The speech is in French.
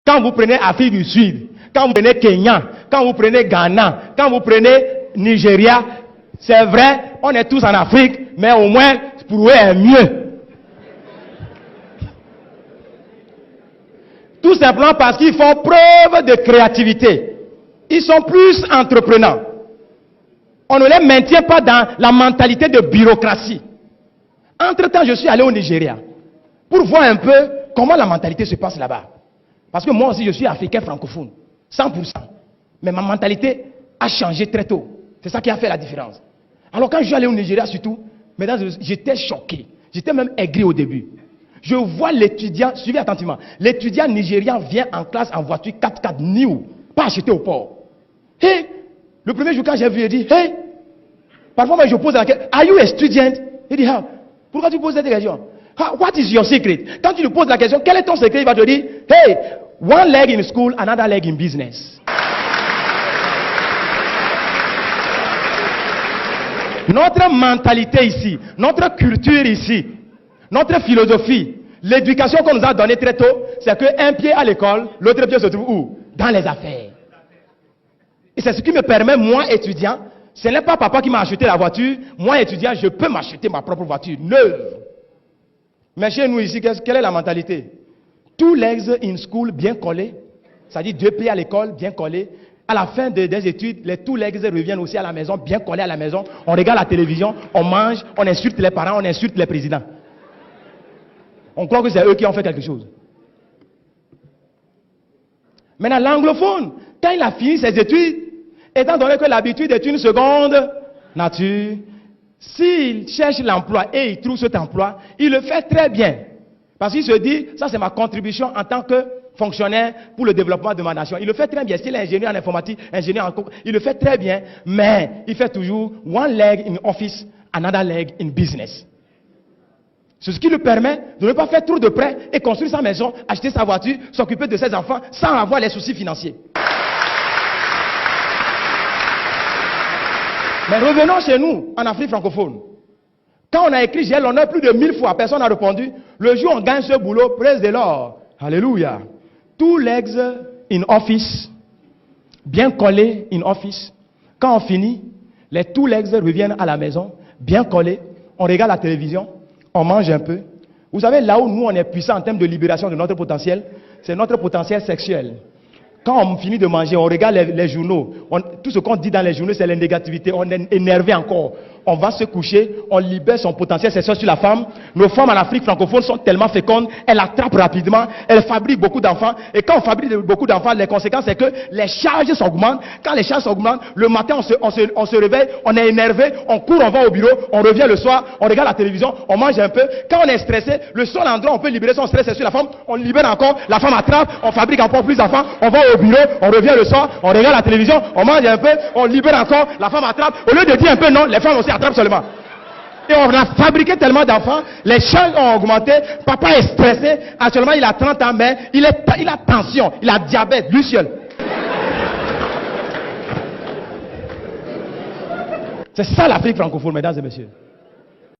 Quand vous prenez Afrique du Sud, quand vous prenez Kenya, quand vous prenez Ghana, quand vous prenez Nigeria, c'est vrai, on est tous en Afrique, mais au moins, pour eux, est mieux. Tout simplement parce qu'ils font preuve de créativité. Ils sont plus entreprenants. On ne les maintient pas dans la mentalité de bureaucratie. Entre-temps, je suis allé au Nigeria pour voir un peu comment la mentalité se passe là-bas. Parce que moi aussi, je suis africain francophone, 100%. Mais ma mentalité a changé très tôt. C'est ça qui a fait la différence. Alors quand je suis allé au Nigeria surtout, mesdames, j'étais choqué. J'étais même aigri au début. Je vois l'étudiant, suivez attentivement, l'étudiant nigérian vient en classe en voiture 4x4 new, pas acheté au port. Hey, le premier jour quand j'ai vu, il dit, hey, parfois moi je pose la question, are you a student? Il dit, how? Pourquoi tu poses cette question? What is your secret? Quand tu lui poses la question, quel est ton secret? Il va te dire, hey, one leg in school, another leg in business. Notre mentalité ici, notre culture ici, notre philosophie, l'éducation qu'on nous a donnée très tôt, c'est qu'un pied à l'école, l'autre pied se trouve où? Dans les affaires. Et c'est ce qui me permet, moi étudiant, ce n'est pas papa qui m'a acheté la voiture, moi étudiant, je peux m'acheter ma propre voiture, neuve. Mais chez nous ici, quelle est la mentalité? Two legs in school, bien collés, c'est-à-dire 2 pieds à l'école, bien collés. À la fin des études, les two legs reviennent aussi à la maison, bien collés à la maison. On regarde la télévision, on mange, on insulte les parents, on insulte les présidents. On croit que c'est eux qui ont fait quelque chose. Maintenant, l'anglophone, quand il a fini ses études, étant donné que l'habitude est une seconde nature, s'il cherche l'emploi et il trouve cet emploi, il le fait très bien. Parce qu'il se dit, ça c'est ma contribution en tant que fonctionnaire pour le développement de ma nation. Il le fait très bien. S'il est ingénieur en informatique, ingénieur en cours, il le fait très bien. Mais il fait toujours one leg in office, another leg in business. C'est ce qui lui permet de ne pas faire trop de prêts et construire sa maison, acheter sa voiture, s'occuper de ses enfants sans avoir les soucis financiers. Mais revenons chez nous, en Afrique francophone. Quand on a écrit j'ai l'honneur plus de 1000 fois, personne n'a répondu. Le jour où on gagne ce boulot, praise the Lord. Alléluia. Two legs in office, bien collés in office. Quand on finit, les two legs reviennent à la maison, bien collés. On regarde la télévision, on mange un peu. Vous savez, là où nous on est puissant en termes de libération de notre potentiel, c'est notre potentiel sexuel. Quand on finit de manger, on regarde les journaux. Tout ce qu'on dit dans les journaux, c'est la négativité. On est énervé encore. On va se coucher, on libère son potentiel sexuel sur la femme. Nos femmes en Afrique francophone sont tellement fécondes, elles attrapent rapidement, elles fabriquent beaucoup d'enfants. Et quand on fabrique beaucoup d'enfants, les conséquences, c'est que les charges s'augmentent. Quand les charges s'augmentent, le matin, on se réveille, on est énervé, on court, on va au bureau, on revient le soir, on regarde la télévision, on mange un peu. Quand on est stressé, le seul endroit où on peut libérer son stress, c'est sur la femme. On libère encore, la femme attrape, on fabrique encore plus d'enfants, on va au bureau, on revient le soir, on regarde la télévision, on mange un peu, on libère encore, la femme attrape. Au lieu de dire un peu non, les femmes aussi attrapent seulement. Et on a fabriqué tellement d'enfants, les charges ont augmenté, papa est stressé, actuellement il a 30 ans, mais il a tension, il a diabète, lui seul. C'est ça l'Afrique francophone, mesdames et messieurs.